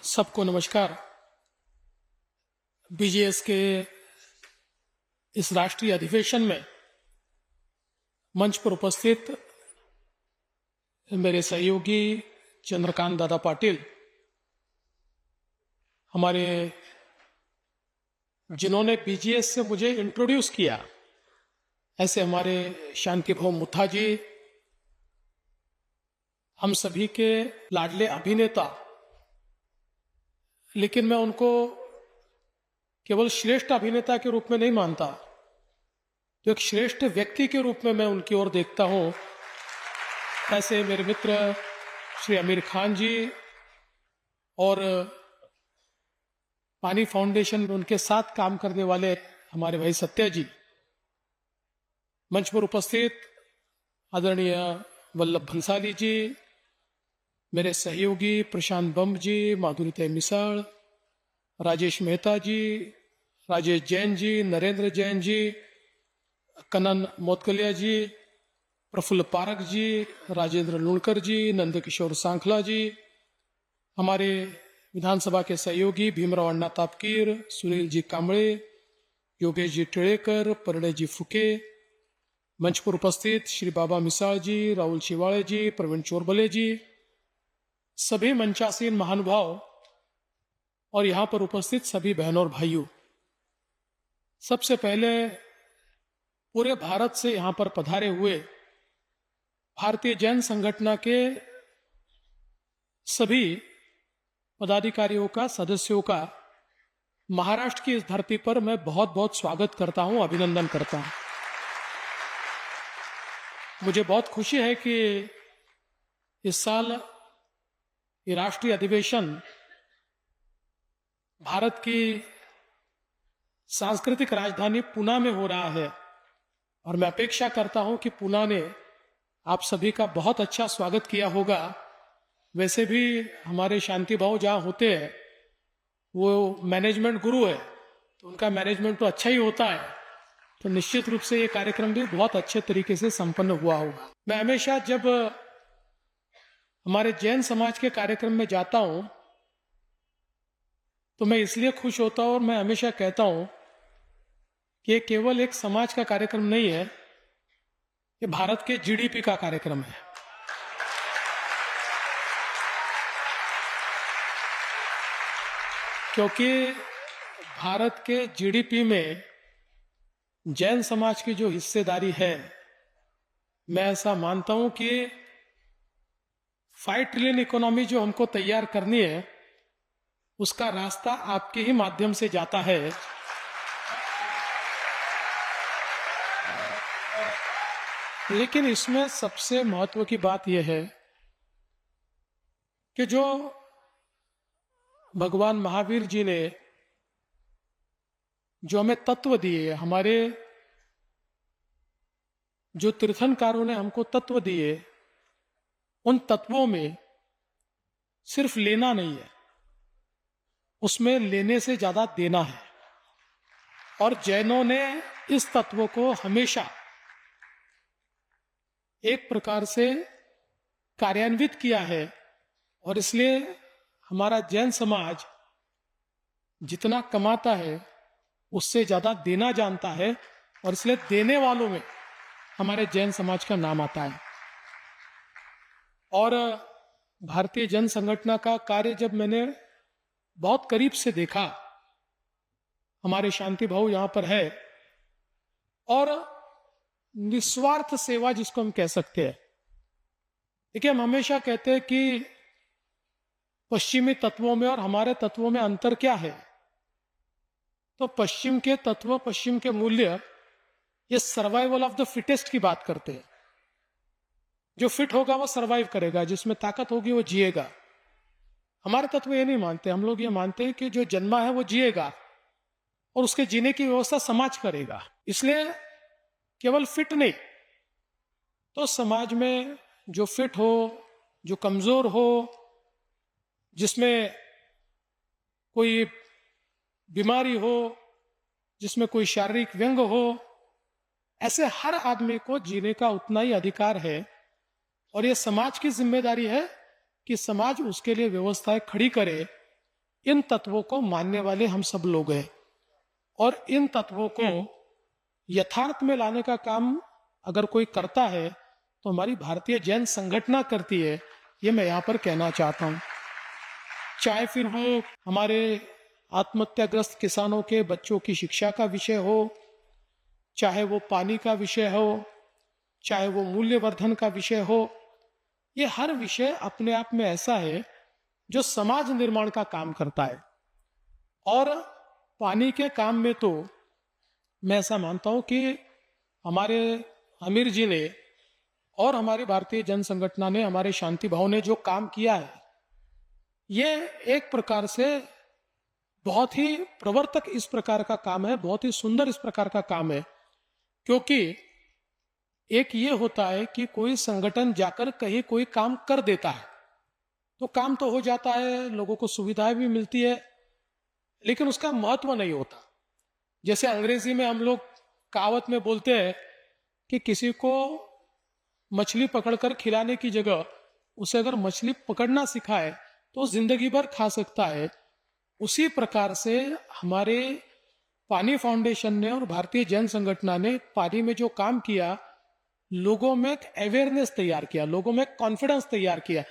सबको नमस्कार। बीजेएस के इस राष्ट्रीय अधिवेशन में मंच पर उपस्थित मेरे सहयोगी चंद्रकांत दादा पाटिल, हमारे जिन्होंने बीजेएस से मुझे इंट्रोड्यूस किया, ऐसे हमारे शांति भवन मुथा जी, हम सभी के लाडले अभिनेता, लेकिन मैं उनको केवल श्रेष्ठ अभिनेता के रूप में नहीं मानता, तो एक श्रेष्ठ व्यक्ति के रूप में मैं उनकी ओर देखता हूं। ऐसे मेरे मित्र श्री आमिर खान जी और पानी फाउंडेशन में उनके साथ काम करने वाले हमारे भाई सत्या जी, मंच पर उपस्थित आदरणीय वल्लभ भंसाली जी, मेरे सहयोगी प्रशांत बम जी, माधुरी मिसाल, राजेश मेहता जी, राजेश जैन जी, नरेंद्र जैन जी, कनन मोदगलिया जी, प्रफुल्ल पारक जी, राजेंद्र लुणकर जी, नंदकिशोर सांखला जी, हमारे विधानसभा के सहयोगी भीमराव अण्णा तापकीर, सुनील जी कांबळे, योगेश जी टिळेकर, परिणय जी फुके, मंच पर उपस्थित श्री बाबा मिसाल जी, राहुल शिवाड़े जी, प्रवीण चोरबले जी, सभी मंचासीन महानुभाव और यहां पर उपस्थित सभी बहनों और भाइयों, सबसे पहले पूरे भारत से यहां पर पधारे हुए भारतीय जैन संगठन के सभी पदाधिकारियों का, सदस्यों का महाराष्ट्र की इस धरती पर मैं बहुत बहुत स्वागत करता हूं, अभिनंदन करता हूं। मुझे बहुत खुशी है कि इस साल ये राष्ट्रीय अधिवेशन भारत की सांस्कृतिक राजधानी पुणे में हो रहा है और मैं अपेक्षा करता हूं कि पुणे ने आप सभी का बहुत अच्छा स्वागत किया होगा। वैसे भी हमारे शांति भाव जहाँ होते हैं वो मैनेजमेंट गुरु है, तो उनका मैनेजमेंट तो अच्छा ही होता है, तो निश्चित रूप से ये कार्यक्रम भी बहुत अच्छे तरीके से संपन्न हुआ होगा। मैं हमेशा जब हमारे जैन समाज के कार्यक्रम में जाता हूं तो मैं इसलिए खुश होता हूं और मैं हमेशा कहता हूं कि ये केवल एक समाज का कार्यक्रम नहीं है, ये भारत के जीडीपी का कार्यक्रम है। क्योंकि भारत के जीडीपी में जैन समाज की जो हिस्सेदारी है, मैं ऐसा मानता हूं कि 5 ट्रिलियन इकोनॉमी जो हमको तैयार करनी है, उसका रास्ता आपके ही माध्यम से जाता है। लेकिन इसमें सबसे महत्व की बात यह है कि जो भगवान महावीर जी ने जो हमें तत्व दिए, हमारे जो तीर्थंकरों ने हमको तत्व दिए, उन तत्वों में सिर्फ लेना नहीं है, उसमें लेने से ज्यादा देना है। और जैनों ने इस तत्व को हमेशा एक प्रकार से कार्यान्वित किया है और इसलिए हमारा जैन समाज जितना कमाता है उससे ज्यादा देना जानता है और इसलिए देने वालों में हमारे जैन समाज का नाम आता है। और भारतीय जन संगठन का कार्य जब मैंने बहुत करीब से देखा, हमारे शांति भाव यहां पर है और निस्वार्थ सेवा जिसको हम कह सकते हैं। देखिए, हम हमेशा कहते हैं कि पश्चिमी तत्वों में और हमारे तत्वों में अंतर क्या है, तो पश्चिम के तत्व, पश्चिम के मूल्य, ये सर्वाइवल ऑफ द फिटेस्ट की बात करते हैं। जो फिट होगा वो सर्वाइव करेगा, जिसमें ताकत होगी वो जिएगा। हमारे तत्व ये नहीं मानते, हम लोग ये मानते हैं कि जो जन्मा है वो जिएगा और उसके जीने की व्यवस्था समाज करेगा। इसलिए केवल फिट नहीं, तो समाज में जो फिट हो, जो कमजोर हो, जिसमें कोई बीमारी हो, जिसमें कोई शारीरिक व्यंग हो, ऐसे हर आदमी को जीने का उतना ही अधिकार है और ये समाज की जिम्मेदारी है कि समाज उसके लिए व्यवस्थाएं खड़ी करे इन तत्वों को मानने वाले हम सब लोग हैं, और इन तत्वों को यथार्थ में लाने का काम अगर कोई करता है तो हमारी भारतीय जैन संगठना करती है, ये मैं यहाँ पर कहना चाहता हूँ। चाहे फिर वो हमारे आत्महत्याग्रस्त किसानों के बच्चों की शिक्षा का विषय हो, चाहे वो पानी का विषय हो, चाहे वो मूल्यवर्धन का विषय हो, ये हर विषय अपने आप में ऐसा है जो समाज निर्माण का काम करता है। और पानी के काम में तो मैं ऐसा मानता हूं कि हमारे आमिर जी ने और हमारी भारतीय जन संगठना ने, हमारे शांति भाव ने जो काम किया है, ये एक प्रकार से बहुत ही प्रवर्तक इस प्रकार का काम है, बहुत ही सुंदर इस प्रकार का काम है। क्योंकि एक ये होता है कि कोई संगठन जाकर कहीं कोई काम कर देता है तो काम तो हो जाता है, लोगों को सुविधाएं भी मिलती है, लेकिन उसका महत्व नहीं होता। जैसे अंग्रेजी में हम लोग कहावत में बोलते हैं कि किसी को मछली पकड़कर खिलाने की जगह उसे अगर मछली पकड़ना सिखाए तो जिंदगी भर खा सकता है। उसी प्रकार से हमारे पानी फाउंडेशन ने और भारतीय जैन संगठना ने पानी में जो काम किया, लोगों में अवेयरनेस तैयार किया, लोगों में कॉन्फिडेंस तैयार किया,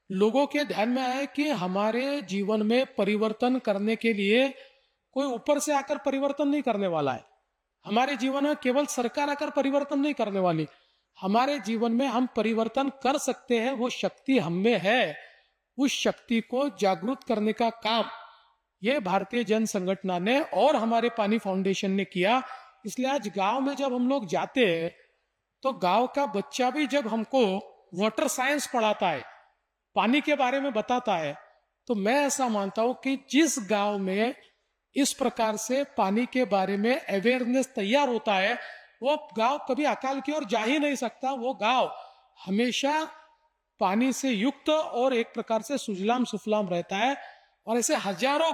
लोगों के ध्यान में आया कि हमारे जीवन में परिवर्तन करने के लिए कोई ऊपर से आकर परिवर्तन नहीं करने वाला है। हमारे जीवन में केवल सरकार आकर परिवर्तन नहीं करने वाली, हमारे जीवन में हम परिवर्तन कर सकते हैं, वो शक्ति हम में है। उस शक्ति को जागरूक करने का काम ये भारतीय जन संगठना ने और हमारे पानी फाउंडेशन ने किया। इसलिए आज गांव में जब हम लोग जाते हैं तो गांव का बच्चा भी जब हमको वाटर साइंस पढ़ाता है, पानी के बारे में बताता है, तो मैं ऐसा मानता हूं कि जिस गांव में इस प्रकार से पानी के बारे में अवेयरनेस तैयार होता है, वो गांव कभी अकाल की ओर जा ही नहीं सकता। वो गांव हमेशा पानी से युक्त और एक प्रकार से सुजलाम सुफलाम रहता है। और ऐसे हजारों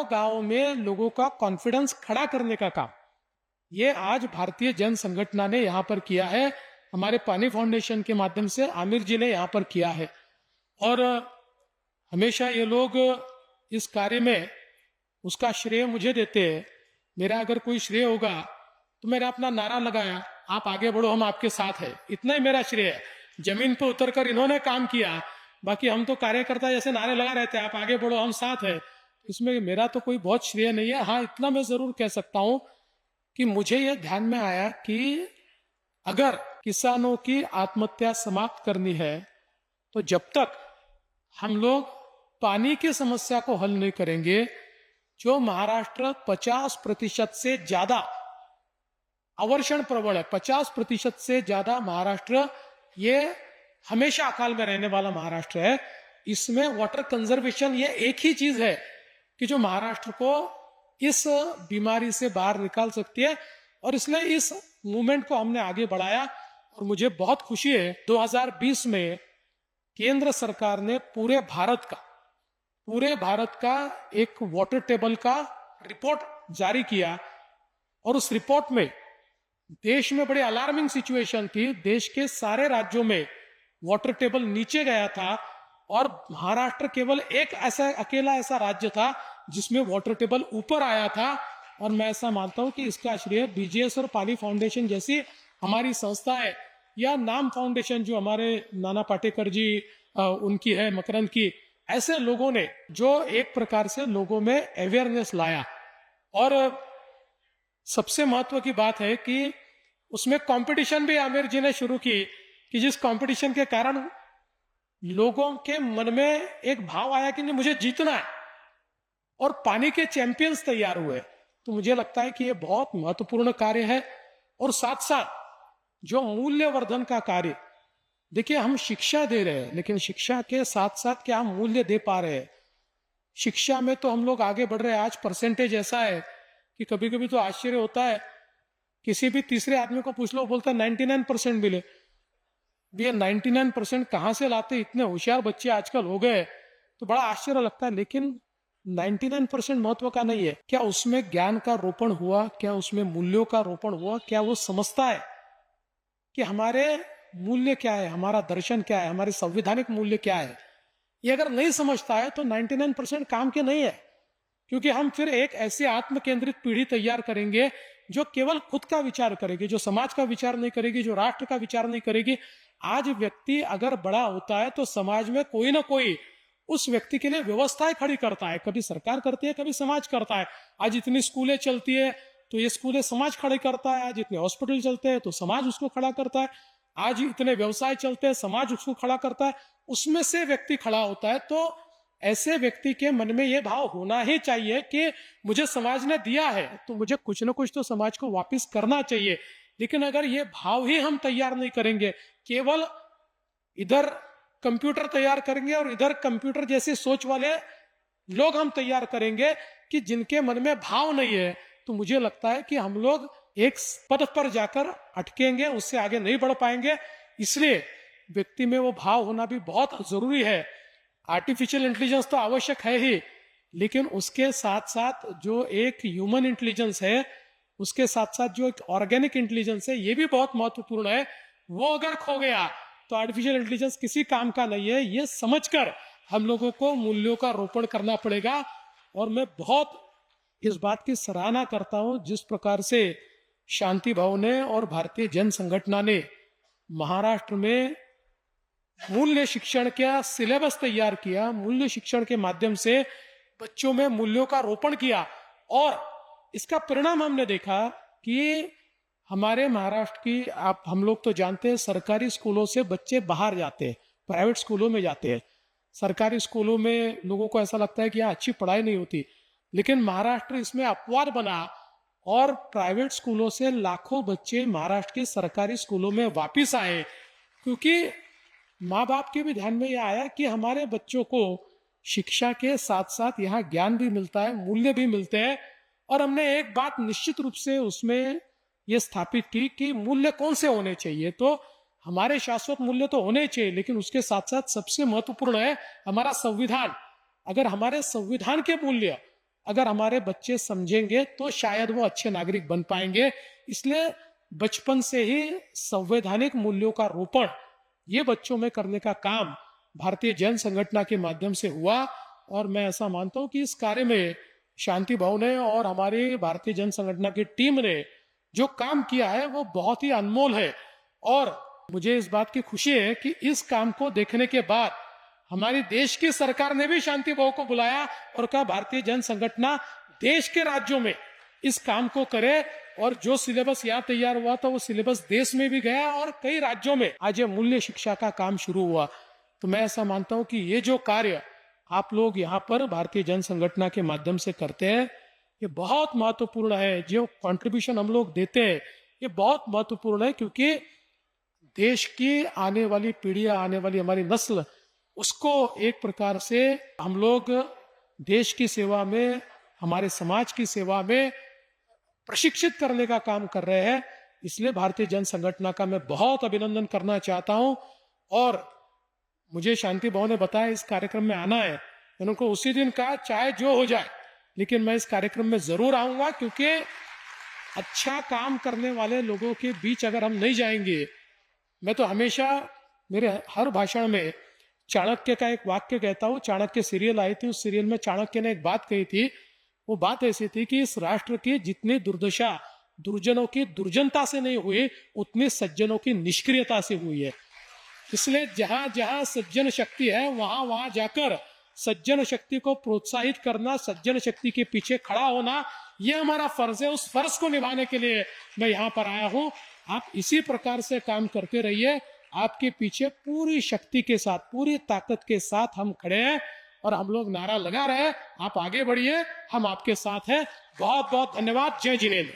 गांव में लोगों का कॉन्फिडेंस खड़ा करने का काम ये आज भारतीय जन संगठना ने यहाँ पर किया है, हमारे पानी फाउंडेशन के माध्यम से आमिर जी ने यहाँ पर किया है। और हमेशा ये लोग इस कार्य में उसका श्रेय मुझे देते हैं। मेरा अगर कोई श्रेय होगा तो मैंने अपना नारा लगाया, आप आगे बढ़ो हम आपके साथ है, इतना ही मेरा श्रेय है। जमीन पर उतरकर इन्होंने काम किया, बाकी हम तो कार्यकर्ता जैसे नारे लगा रहते हैं, आप आगे बढ़ो हम साथ है, इसमें मेरा तो कोई बहुत श्रेय नहीं है। हाँ, इतना मैं जरूर कह सकता हूं कि मुझे यह ध्यान में आया कि अगर किसानों की आत्महत्या समाप्त करनी है तो जब तक हम लोग पानी की समस्या को हल नहीं करेंगे, जो महाराष्ट्र 50% से ज्यादा अवर्षण प्रवण है, 50% से ज्यादा महाराष्ट्र ये हमेशा अकाल में रहने वाला महाराष्ट्र है। इसमें वाटर कंजर्वेशन ये एक ही चीज है कि जो महाराष्ट्र को इस बीमारी से बाहर निकाल सकती है। और इसलिए इस मूवमेंट को हमने आगे बढ़ाया और मुझे बहुत खुशी है 2020 में केंद्र सरकार ने पूरे भारत का एक वाटर टेबल का रिपोर्ट जारी किया। और उस रिपोर्ट में देश में बड़ी अलार्मिंग सिचुएशन थी, देश के सारे राज्यों में वाटर टेबल नीचे गया था और महाराष्ट्र केवल एक अकेला ऐसा राज्य था जिसमें वाटर टेबल ऊपर आया था। और मैं ऐसा मानता हूं कि इसका श्रेय बीजीएस और पानी फाउंडेशन जैसी हमारी संस्था है, या नाम फाउंडेशन जो हमारे नाना पाटेकर जी उनकी है, मकरंद की, ऐसे लोगों ने जो एक प्रकार से लोगों में अवेयरनेस लाया। और सबसे महत्व की बात है कि उसमें कंपटीशन भी आमिर जी ने शुरू की, कि जिस कंपटीशन के कारण लोगों के मन में एक भाव आया कि नहीं मुझे जीतना है, और पानी के चैंपियंस तैयार हुए। तो मुझे लगता है कि ये बहुत महत्वपूर्ण कार्य है। और साथ साथ जो मूल्यवर्धन का कार्य, देखिए हम शिक्षा दे रहे हैं, लेकिन शिक्षा के साथ साथ क्या हम मूल्य दे पा रहे हैं? शिक्षा में तो हम लोग आगे बढ़ रहे हैं। आज परसेंटेज ऐसा है कि कभी कभी तो आश्चर्य होता है, किसी भी तीसरे आदमी को पूछ लो, बोलता है 99% मिले। ये 99% कहाँ से लाते? इतने होशियार बच्चे आजकल हो गए, तो बड़ा आश्चर्य लगता है। लेकिन 99% महत्व का नहीं है, क्या उसमें ज्ञान का रोपण हुआ, क्या उसमें मूल्यों का रोपण हुआ, क्या वो समझता है कि हमारे मूल्य क्या है, हमारा दर्शन क्या है, हमारे संवैधानिक मूल्य क्या है। ये अगर नहीं समझता है तो 99% काम के नहीं है, क्योंकि हम फिर एक ऐसी आत्म केंद्रित पीढ़ी तैयार करेंगे जो केवल खुद का विचार करेगी, जो समाज का विचार नहीं करेगी, जो राष्ट्र का विचार नहीं करेगी। आज व्यक्ति अगर बड़ा होता है तो समाज में कोई ना कोई उस व्यक्ति के लिए व्यवस्थाएं खड़ी करता है, कभी सरकार करती है, कभी समाज करता है। आज इतनी स्कूलें चलती है तो ये स्कूलें समाज खड़े करता है, आज इतने हॉस्पिटल चलते हैं तो समाज उसको खड़ा करता है, आज इतने व्यवसाय चलते हैं समाज उसको खड़ा करता है, उसमें से व्यक्ति खड़ा होता है। तो ऐसे व्यक्ति के मन में यह भाव होना ही चाहिए कि मुझे समाज ने दिया है तो मुझे कुछ ना कुछ तो समाज को वापस करना चाहिए। लेकिन अगर ये भाव ही हम तैयार नहीं करेंगे, केवल इधर कंप्यूटर तैयार करेंगे और इधर कंप्यूटर जैसी सोच वाले लोग हम तैयार करेंगे कि जिनके मन में भाव नहीं है, तो मुझे लगता है कि हम लोग एक पद पर जाकर अटकेंगे, उससे आगे नहीं बढ़ पाएंगे। इसलिए व्यक्ति में वो भाव होना भी बहुत जरूरी है। आर्टिफिशियल इंटेलिजेंस तो आवश्यक है ही, लेकिन उसके साथ साथ जो एक ह्यूमन इंटेलिजेंस है, उसके साथ साथ जो एक ऑर्गेनिक इंटेलिजेंस है, ये भी बहुत महत्वपूर्ण है। वो अगर खो गया तो आर्टिफिशियल इंटेलिजेंस किसी काम का नहीं है। ये समझकर हम लोगों को मूल्यों का रोपण करना पड़ेगा। और मैं बहुत इस बात की सराहना करता हूं जिस प्रकार से शांति भवन ने और भारतीय जन संगठन ने महाराष्ट्र में मूल्य शिक्षण का सिलेबस तैयार किया, मूल्य शिक्षण के माध्यम से बच्चों में मूल्यों का रोपण किया। और इसका परिणाम हमने देखा कि हमारे महाराष्ट्र की, आप हम लोग तो जानते हैं, सरकारी स्कूलों से बच्चे बाहर जाते हैं, प्राइवेट स्कूलों में जाते हैं। सरकारी स्कूलों में लोगों को ऐसा लगता है कि यहाँ अच्छी पढ़ाई नहीं होती, लेकिन महाराष्ट्र इसमें अपवाद बना और प्राइवेट स्कूलों से लाखों बच्चे महाराष्ट्र के सरकारी स्कूलों में वापिस आए, क्योंकि माँ बाप के भी ध्यान में यह आया कि हमारे बच्चों को शिक्षा के साथ साथ यहाँ ज्ञान भी मिलता है, मूल्य भी मिलते हैं। और हमने एक बात निश्चित रूप से उसमें ये स्थापित की कि मूल्य कौन से होने चाहिए। तो हमारे शाश्वत मूल्य तो होने चाहिए, लेकिन उसके साथ साथ सबसे महत्वपूर्ण है हमारा संविधान। अगर हमारे संविधान के मूल्य अगर हमारे बच्चे समझेंगे तो शायद वो अच्छे नागरिक बन पाएंगे। इसलिए बचपन से ही संवैधानिक मूल्यों का रोपण ये बच्चों में करने का काम भारतीय जन संगठन के माध्यम से हुआ। और मैं ऐसा मानता हूं कि इस कार्य में शांति भवन ने और हमारी भारतीय जन संगठन की टीम ने जो काम किया है वो बहुत ही अनमोल है। और मुझे इस बात की खुशी है कि इस काम को देखने के बाद हमारी देश की सरकार ने भी शांति भवन को बुलाया और कहा भारतीय जन संगठन देश के राज्यों में इस काम को करे। और जो सिलेबस यहाँ तैयार हुआ था वो सिलेबस देश में भी गया और कई राज्यों में आज ये मूल्य शिक्षा का काम शुरू हुआ। तो मैं ऐसा मानता हूँ कि ये जो कार्य आप लोग यहाँ पर भारतीय जन संगठन के माध्यम से करते हैं ये बहुत महत्वपूर्ण है। जो कंट्रीब्यूशन हम लोग देते हैं ये बहुत महत्वपूर्ण है, क्योंकि देश की आने वाली पीढ़ियां, आने वाली हमारी नस्ल, उसको एक प्रकार से हम लोग देश की सेवा में, हमारे समाज की सेवा में प्रशिक्षित करने का काम कर रहे हैं। इसलिए भारतीय जन संगठन का मैं बहुत अभिनंदन करना चाहता हूं। और मुझे शांति भवन ने बताया इस कार्यक्रम में आना है, मैंने उनको उसी दिन कहा चाहे जो हो जाए, लेकिन मैं इस कार्यक्रम में जरूर आऊंगा, क्योंकि अच्छा काम करने वाले लोगों के बीच अगर हम नहीं जाएंगे। मैं तो हमेशा मेरे हर भाषण में चाणक्य का एक वाक्य कहता हूँ। चाणक्य सीरियल आई थी, उस सीरियल में चाणक्य ने एक बात कही थी। वो बात ऐसी थी कि इस राष्ट्र की जितनी दुर्दशा दुर्जनों की दुर्जनता से नहीं हुई, उतनी सज्जनों की निष्क्रियता से हुई है। इसलिए जहां जहां सज्जन शक्ति है वहां वहां जाकर सज्जन शक्ति को प्रोत्साहित करना, सज्जन शक्ति के पीछे खड़ा होना, यह हमारा फर्ज है। उस फर्ज को निभाने के लिए मैं यहाँ पर आया हूँ। आप इसी प्रकार से काम करते रहिए। आपके पीछे पूरी शक्ति के साथ, पूरी ताकत के साथ हम खड़े हैं और हम लोग नारा लगा रहे हैं। आप आगे बढ़िए, हम आपके साथ हैं। बहुत बहुत धन्यवाद। जय जिनेंद्र।